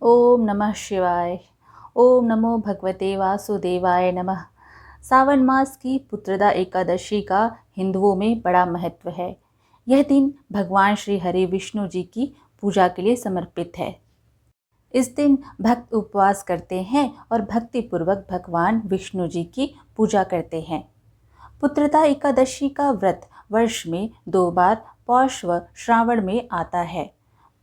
ओम नमः शिवाय। ओम नमो भगवते वासुदेवाय नमः। सावन मास की पुत्रदा एकादशी का हिंदुओं में बड़ा महत्व है। यह दिन भगवान श्री हरि विष्णु जी की पूजा के लिए समर्पित है। इस दिन भक्त उपवास करते हैं और भक्ति पूर्वक भगवान विष्णु जी की पूजा करते हैं। पुत्रदा एकादशी का व्रत वर्ष में 2 बार पौष व श्रावण में आता है।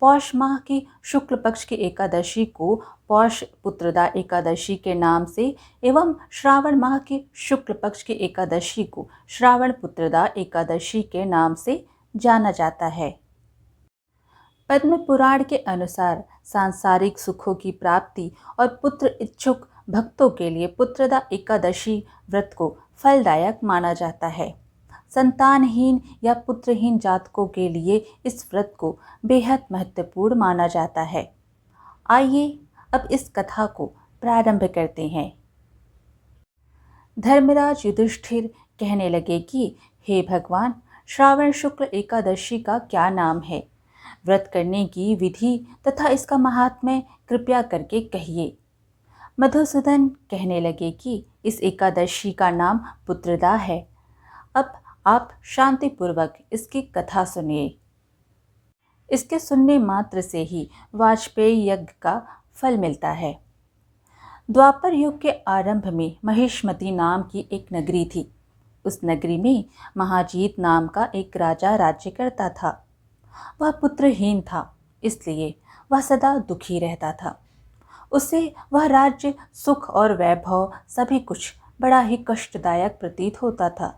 पौष माह की शुक्ल पक्ष की एकादशी को पौष पुत्रदा एकादशी के नाम से एवं श्रावण माह की शुक्ल पक्ष की एकादशी को श्रावण पुत्रदा एकादशी के नाम से जाना जाता है। पद्म पुराण के अनुसार सांसारिक सुखों की प्राप्ति और पुत्र इच्छुक भक्तों के लिए पुत्रदा एकादशी व्रत को फलदायक माना जाता है। संतानहीन या पुत्रहीन जातकों के लिए इस व्रत को बेहद महत्वपूर्ण माना जाता है। आइए अब इस कथा को प्रारंभ करते हैं। धर्मराज युधिष्ठिर कहने लगे कि हे भगवान, श्रावण शुक्ल एकादशी का क्या नाम है? व्रत करने की विधि तथा इसका महात्म्य कृपया करके कहिए। मधुसूदन कहने लगे कि इस एकादशी का नाम पुत्रदा है। अब आप शांतिपूर्वक इसकी कथा सुनिए। इसके सुनने मात्र से ही वाजपेयी यज्ञ का फल मिलता है। द्वापर युग के आरंभ में महिष्मती नाम की एक नगरी थी। उस नगरी में महाजीत नाम का एक राजा राज्य करता था। वह पुत्रहीन था, इसलिए वह सदा दुखी रहता था। उसे वह राज्य, सुख और वैभव सभी कुछ बड़ा ही कष्टदायक प्रतीत होता था,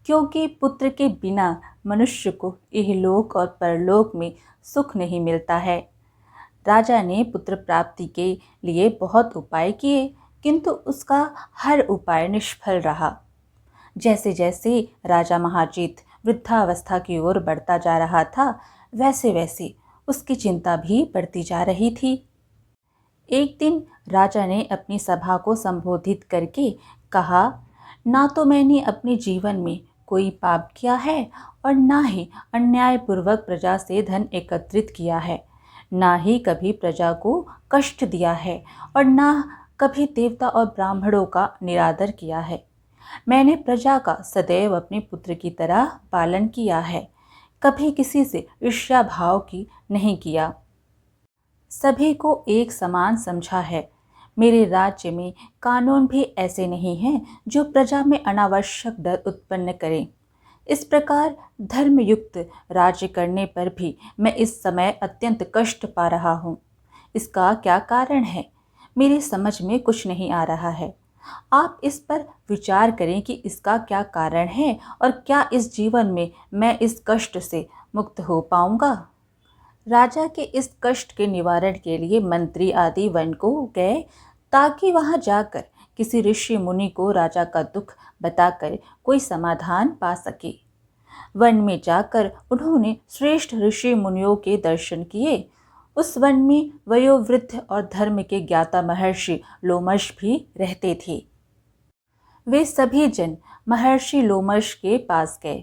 क्योंकि पुत्र के बिना मनुष्य को इहलोक और परलोक में सुख नहीं मिलता है। राजा ने पुत्र प्राप्ति के लिए बहुत उपाय किए, किंतु उसका हर उपाय निष्फल रहा। जैसे जैसे राजा महाजीत वृद्धावस्था की ओर बढ़ता जा रहा था, वैसे वैसे उसकी चिंता भी बढ़ती जा रही थी। एक दिन राजा ने अपनी सभा को संबोधित करके कहा, ना तो मैंने अपने जीवन में कोई पाप किया है और ना ही अन्यायपूर्वक प्रजा से धन एकत्रित किया है, ना ही कभी प्रजा को कष्ट दिया है और ना कभी देवता और ब्राह्मणों का निरादर किया है। मैंने प्रजा का सदैव अपने पुत्र की तरह पालन किया है, कभी किसी से ईर्ष्या भाव की नहीं किया, सभी को एक समान समझा है। मेरे राज्य में कानून भी ऐसे नहीं हैं जो प्रजा में अनावश्यक डर उत्पन्न करें। इस प्रकार धर्मयुक्त राज्य करने पर भी मैं इस समय अत्यंत कष्ट पा रहा हूँ। इसका क्या कारण है, मेरी समझ में कुछ नहीं आ रहा है। आप इस पर विचार करें कि इसका क्या कारण है और क्या इस जीवन में मैं इस कष्ट से मुक्त हो पाऊंगा। राजा के इस कष्ट के निवारण के लिए मंत्री आदि वन को गए, ताकि वहां जाकर किसी ऋषि मुनि को राजा का दुख बताकर कोई समाधान पा सके। वन में जाकर उन्होंने श्रेष्ठ ऋषि मुनियों के दर्शन किए। उस वन में वयोवृद्ध और धर्म के ज्ञाता महर्षि लोमश भी रहते थे। वे सभी जन महर्षि लोमश के पास गए।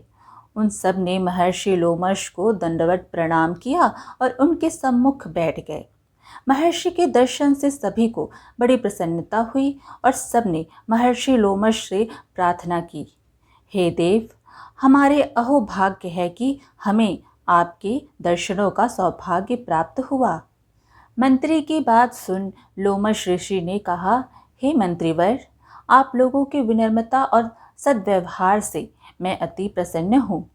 उन सब ने महर्षि लोमश को दंडवत प्रणाम किया और उनके सम्मुख बैठ गए। महर्षि के दर्शन से सभी को बड़ी प्रसन्नता हुई और सब ने महर्षि लोमश से प्रार्थना की, हे देव, हमारे अहोभाग्य है कि हमें आपके दर्शनों का सौभाग्य प्राप्त हुआ। मंत्री की बात सुन लोमश ऋषि ने कहा, हे मंत्रीवर, आप लोगों की विनम्रता और सद्व्यवहार से मैं अति प्रसन्न हूँ।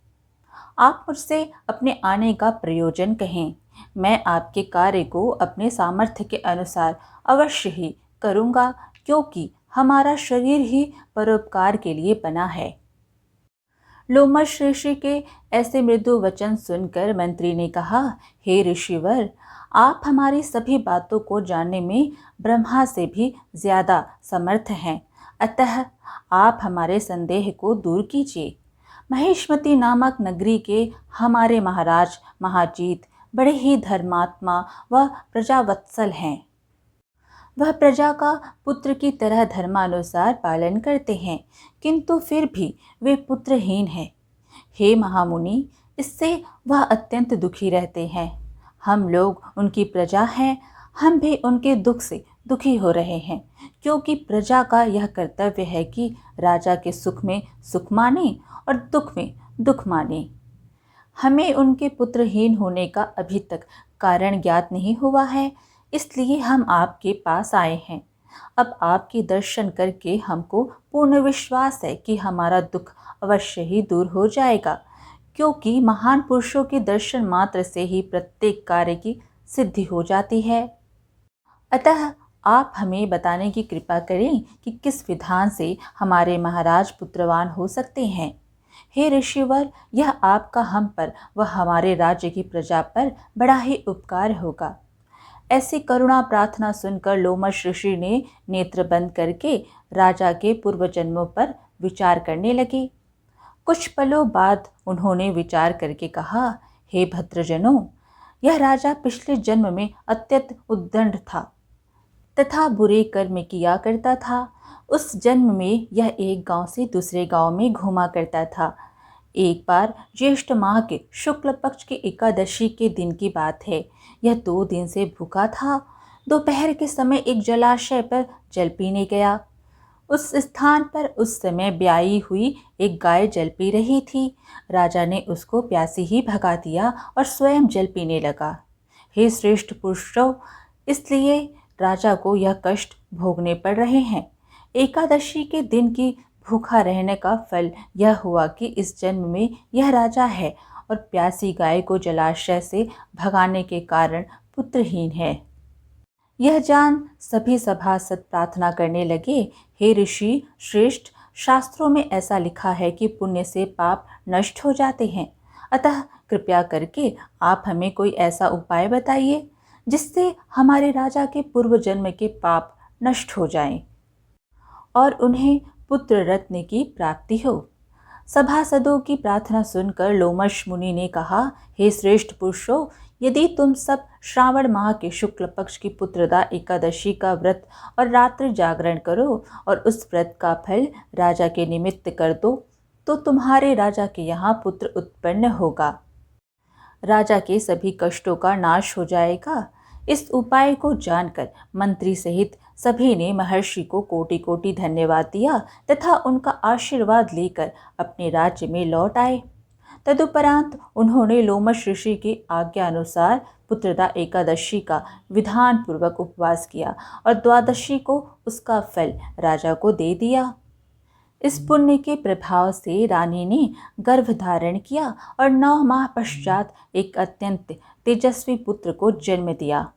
आप मुझसे अपने आने का प्रयोजन कहें, मैं आपके कार्य को अपने सामर्थ्य के अनुसार अवश्य ही करूँगा, क्योंकि हमारा शरीर ही परोपकार के लिए बना है। लोमश ऋषि के ऐसे मृदु वचन सुनकर मंत्री ने कहा, हे ऋषिवर, आप हमारी सभी बातों को जानने में ब्रह्मा से भी ज्यादा समर्थ हैं, अतः आप हमारे संदेह को दूर कीजिए। महिष्मती नामक नगरी के हमारे महाराज महाजीत बड़े ही धर्मात्मा व प्रजावत्सल हैं। वह प्रजा का पुत्र की तरह धर्मानुसार पालन करते हैं, किंतु फिर भी वे पुत्रहीन हैं। हे महामुनि, इससे वह अत्यंत दुखी रहते हैं। हम लोग उनकी प्रजा हैं, हम भी उनके दुख से दुखी हो रहे हैं, क्योंकि प्रजा का यह कर्तव्य है कि राजा के सुख में सुख माने और दुख में दुख माने। हमें उनके पुत्रहीन होने का अभी तक कारण ज्ञात नहीं हुआ है, इसलिए हम आपके पास आए हैं। अब आपके दर्शन करके हमको पूर्ण विश्वास है कि हमारा दुख अवश्य ही दूर हो जाएगा, क्योंकि महान पुरुषों के दर्शन मात्र से ही प्रत्येक कार्य की सिद्धि हो जाती है। अतः आप हमें बताने की कृपा करें कि किस विधान से हमारे महाराज पुत्रवान हो सकते हैं। हे ऋषिवर, यह आपका हम पर व हमारे राज्य की प्रजा पर बड़ा ही उपकार होगा। ऐसी करुणा प्रार्थना सुनकर लोमश ऋषि ने नेत्र बंद करके राजा के पूर्व जन्मों पर विचार करने लगे। कुछ पलों बाद उन्होंने विचार करके कहा, हे भद्रजनों, यह राजा पिछले जन्म में अत्यंत उद्दंड था तथा बुरे कर्म किया करता था। उस जन्म में यह एक गांव से दूसरे गांव में घूमा करता था। एक बार ज्येष्ठ माह के शुक्ल पक्ष की एकादशी के दिन की बात है। यह 2 दिन से भूखा था। दोपहर के समय एक जलाशय पर जल पीने गया। उस स्थान पर उस समय ब्याई हुई एक गाय जल पी रही थी। राजा ने उसको प्यासी ही भगा दिया और स्वयं जल पीने लगा। हे श्रेष्ठ पुरुषों, इसलिए राजा को यह कष्ट भोगने पड़ रहे हैं। एकादशी के दिन की भूखा रहने का फल यह हुआ कि इस जन्म में यह राजा है और प्यासी गाय को जलाशय से भगाने के कारण पुत्रहीन है। यह जान सभी सभासद प्रार्थना करने लगे, हे ऋषि श्रेष्ठ, शास्त्रों में ऐसा लिखा है कि पुण्य से पाप नष्ट हो जाते हैं। अतः कृपया करके आप हमें कोई ऐसा उपाय बताइए जिससे हमारे राजा के पूर्व जन्म के पाप नष्ट हो जाएं और उन्हें पुत्र रत्न की प्राप्ति हो। सभासदों की प्रार्थना सुनकर लोमश मुनि ने कहा, हे श्रेष्ठ पुरुषों, यदि तुम सब श्रावण माह के शुक्ल पक्ष की पुत्रदा एकादशी का व्रत और रात्रि जागरण करो और उस व्रत का फल राजा के निमित्त कर दो, तो तुम्हारे राजा के यहाँ पुत्र उत्पन्न होगा। राजा के सभी कष्टों का नाश हो जाएगा। इस उपाय को जानकर मंत्री सहित सभी ने महर्षि को कोटि कोटि धन्यवाद दिया तथा उनका आशीर्वाद लेकर अपने राज्य में लौट आए। तदुपरांत उन्होंने लोमश ऋषि की आज्ञा अनुसार पुत्रदा एकादशी का विधान पूर्वक उपवास किया और द्वादशी को उसका फल राजा को दे दिया। इस पुण्य के प्रभाव से रानी ने गर्भ धारण किया और 9 माह पश्चात एक अत्यंत तेजस्वी पुत्र को जन्म दिया।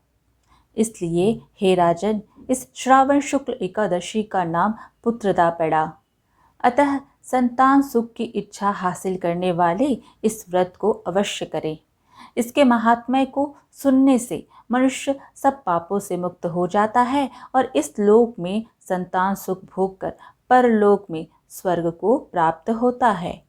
इसलिए हे राजन, इस श्रावण शुक्ल एकादशी का नाम पुत्रदा पड़ा। अतः संतान सुख की इच्छा हासिल करने वाले इस व्रत को अवश्य करें। इसके महात्म्य को सुनने से मनुष्य सब पापों से मुक्त हो जाता है और इस लोक में संतान सुख भोगकर परलोक में स्वर्ग को प्राप्त होता है।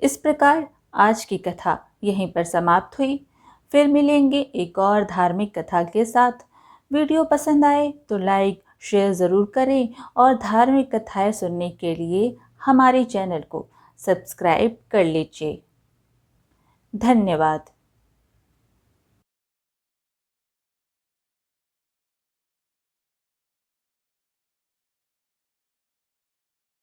इस प्रकार आज की कथा यहीं पर समाप्त हुई। फिर मिलेंगे एक और धार्मिक कथा के साथ। वीडियो पसंद आए तो लाइक शेयर ज़रूर करें और धार्मिक कथाएं सुनने के लिए हमारे चैनल को सब्सक्राइब कर लीजिए। धन्यवाद।